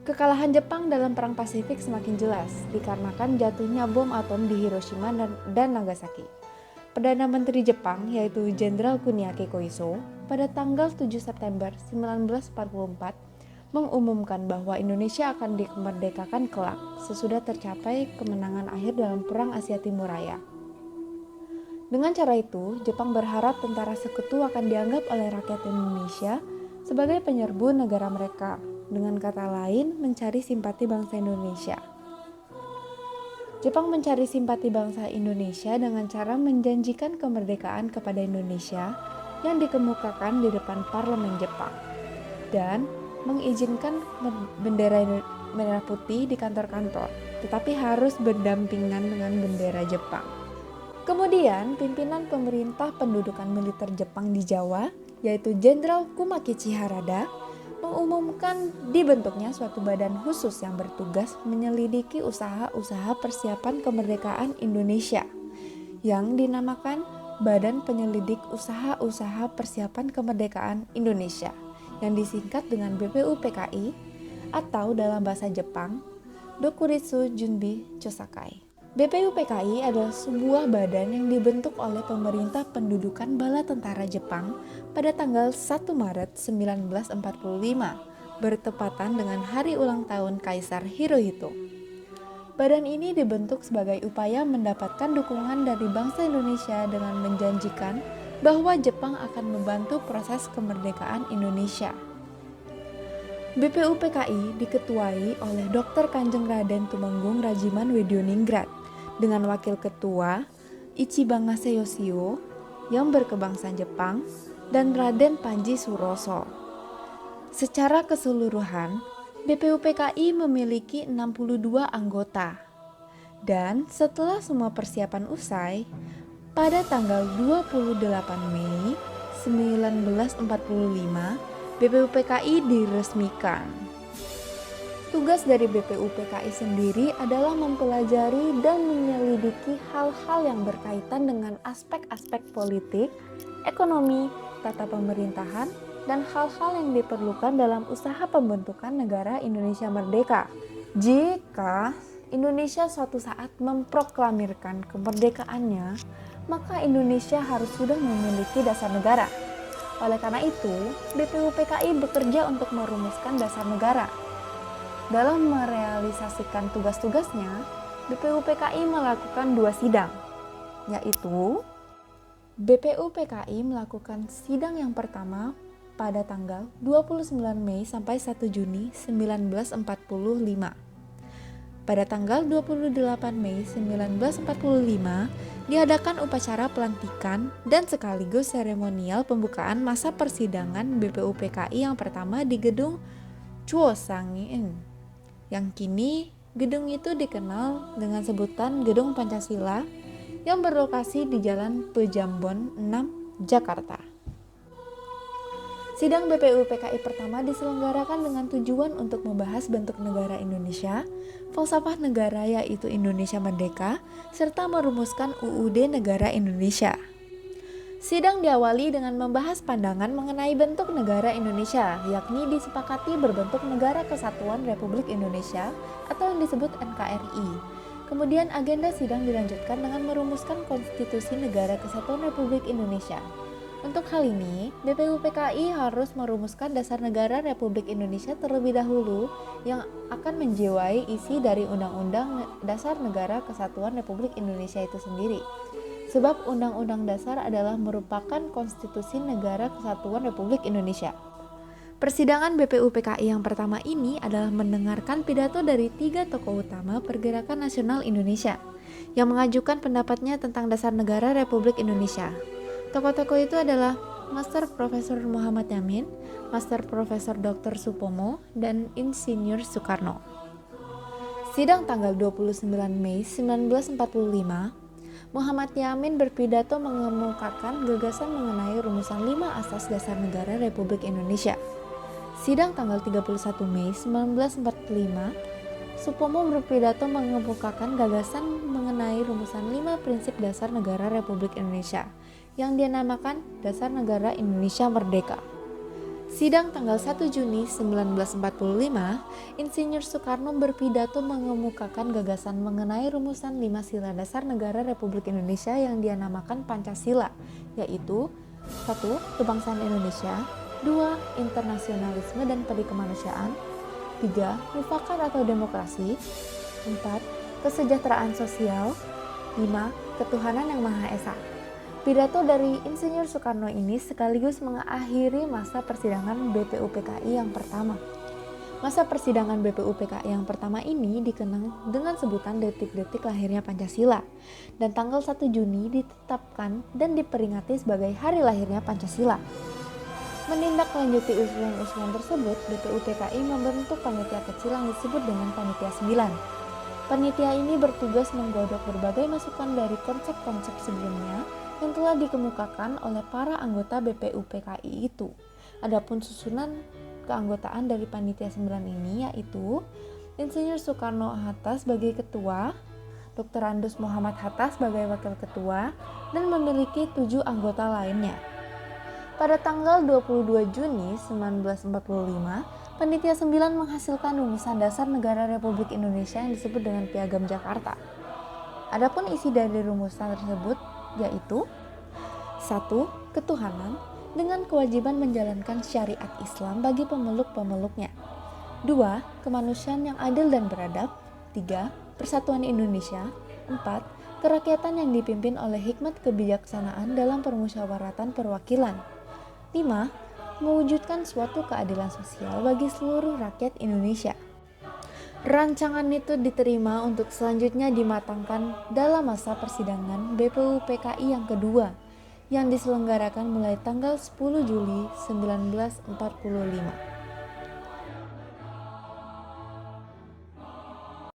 Kekalahan Jepang dalam Perang Pasifik semakin jelas dikarenakan jatuhnya bom atom di Hiroshima dan Nagasaki. Perdana Menteri Jepang yaitu Jenderal Kuniake Koiso pada tanggal 7 September 1944 mengumumkan bahwa Indonesia akan dimerdekakan kelak sesudah tercapai kemenangan akhir dalam Perang Asia Timur Raya. Dengan cara itu, Jepang berharap tentara sekutu akan dianggap oleh rakyat Indonesia sebagai penyerbu negara mereka, dengan kata lain mencari simpati bangsa Indonesia. Jepang mencari simpati bangsa Indonesia dengan cara menjanjikan kemerdekaan kepada Indonesia yang dikemukakan di depan parlemen Jepang dan mengizinkan bendera merah putih di kantor-kantor, tetapi harus berdampingan dengan bendera Jepang. Kemudian, pimpinan pemerintah pendudukan militer Jepang di Jawa, yaitu Jenderal Kumakichi Harada, mengumumkan dibentuknya suatu badan khusus yang bertugas menyelidiki usaha-usaha persiapan kemerdekaan Indonesia yang dinamakan Badan Penyelidik Usaha-Usaha Persiapan Kemerdekaan Indonesia yang disingkat dengan BPUPKI atau dalam bahasa Jepang Dokuritsu Junbi Chosakai. BPUPKI adalah sebuah badan yang dibentuk oleh pemerintah pendudukan bala tentara Jepang pada tanggal 1 Maret 1945 bertepatan dengan hari ulang tahun Kaisar Hirohito. Badan ini dibentuk sebagai upaya mendapatkan dukungan dari bangsa Indonesia dengan menjanjikan bahwa Jepang akan membantu proses kemerdekaan Indonesia. BPUPKI diketuai oleh Dr. Kanjeng Raden Tumenggung Rajiman Wedioningrat dengan wakil ketua Ichibangase Yoshio yang berkebangsaan Jepang dan Raden Panji Suroso. Secara keseluruhan, BPUPKI memiliki 62 anggota. Dan setelah semua persiapan usai, pada tanggal 28 Mei 1945, BPUPKI diresmikan. Tugas dari BPUPKI sendiri adalah mempelajari dan menyelidiki hal-hal yang berkaitan dengan aspek-aspek politik, ekonomi, tata pemerintahan, dan hal-hal yang diperlukan dalam usaha pembentukan negara Indonesia merdeka. Jika Indonesia suatu saat memproklamirkan kemerdekaannya, maka Indonesia harus sudah memiliki dasar negara. Oleh karena itu, BPUPKI bekerja untuk merumuskan dasar negara. Dalam merealisasikan tugas-tugasnya, BPUPKI melakukan 2 sidang, yaitu BPUPKI melakukan sidang yang pertama pada tanggal 29 Mei sampai 1 Juni 1945. Pada tanggal 28 Mei 1945 diadakan upacara pelantikan dan sekaligus seremonial pembukaan masa persidangan BPUPKI yang pertama di gedung Chuosangin, yang kini gedung itu dikenal dengan sebutan Gedung Pancasila yang berlokasi di Jalan Pejambon 6, Jakarta. Sidang BPUPKI pertama diselenggarakan dengan tujuan untuk membahas bentuk negara Indonesia, falsafah negara yaitu Indonesia Merdeka, serta merumuskan UUD Negara Indonesia. Sidang diawali dengan membahas pandangan mengenai bentuk negara Indonesia, yakni disepakati berbentuk Negara Kesatuan Republik Indonesia atau yang disebut NKRI. Kemudian agenda sidang dilanjutkan dengan merumuskan Konstitusi Negara Kesatuan Republik Indonesia. Untuk hal ini, BPUPKI harus merumuskan dasar negara Republik Indonesia terlebih dahulu yang akan menjiwai isi dari Undang-Undang Dasar Negara Kesatuan Republik Indonesia itu sendiri. Sebab Undang-Undang Dasar adalah merupakan konstitusi Negara Kesatuan Republik Indonesia. Persidangan BPUPKI yang pertama ini adalah mendengarkan pidato dari 3 tokoh utama Pergerakan Nasional Indonesia yang mengajukan pendapatnya tentang dasar negara Republik Indonesia. Tokoh-tokoh itu adalah Master Profesor Muhammad Yamin, Master Profesor Dr. Supomo, dan Insinyur Soekarno. Sidang tanggal 29 Mei 1945, Muhammad Yamin berpidato mengemukakan gagasan mengenai rumusan 5 asas dasar negara Republik Indonesia. Sidang tanggal 31 Mei 1945, Supomo berpidato mengemukakan gagasan mengenai rumusan 5 prinsip dasar negara Republik Indonesia yang dinamakan Dasar Negara Indonesia Merdeka. Sidang tanggal 1 Juni 1945, Insinyur Soekarno berpidato mengemukakan gagasan mengenai rumusan 5 sila dasar negara Republik Indonesia yang dia namakan Pancasila, yaitu 1. Kebangsaan Indonesia, 2. Internasionalisme dan perikemanusiaan, 3. Mufakat atau demokrasi, 4. Kesejahteraan sosial, 5. Ketuhanan yang Maha Esa. Pidato dari Insinyur Soekarno ini sekaligus mengakhiri masa persidangan BPUPKI yang pertama. Masa persidangan BPUPKI yang pertama ini dikenang dengan sebutan detik-detik lahirnya Pancasila, dan tanggal 1 Juni ditetapkan dan diperingati sebagai hari lahirnya Pancasila. Menindaklanjuti usulan-usulan tersebut, BPUPKI membentuk panitia kecil yang disebut dengan Panitia 9. Panitia ini bertugas menggodok berbagai masukan dari konsep-konsep sebelumnya yang telah dikemukakan oleh para anggota BPUPKI itu. Adapun susunan keanggotaan dari Panitia 9 ini yaitu Insinyur Soekarno-Hatta sebagai ketua, Dr. Andus Muhammad Hatta sebagai wakil ketua, dan memiliki 7 anggota lainnya. Pada tanggal 22 Juni 1945, Panitia 9 menghasilkan rumusan dasar negara Republik Indonesia yang disebut dengan Piagam Jakarta. Adapun isi dari rumusan tersebut yaitu 1. Ketuhanan dengan kewajiban menjalankan syariat Islam bagi pemeluk-pemeluknya. 2. Kemanusiaan yang adil dan beradab. 3. Persatuan Indonesia. 4. Kerakyatan yang dipimpin oleh hikmat kebijaksanaan dalam permusyawaratan perwakilan. 5. Mewujudkan suatu keadilan sosial bagi seluruh rakyat Indonesia. Rancangan itu diterima untuk selanjutnya dimatangkan dalam masa persidangan BPUPKI yang kedua yang diselenggarakan mulai tanggal 10 Juli 1945.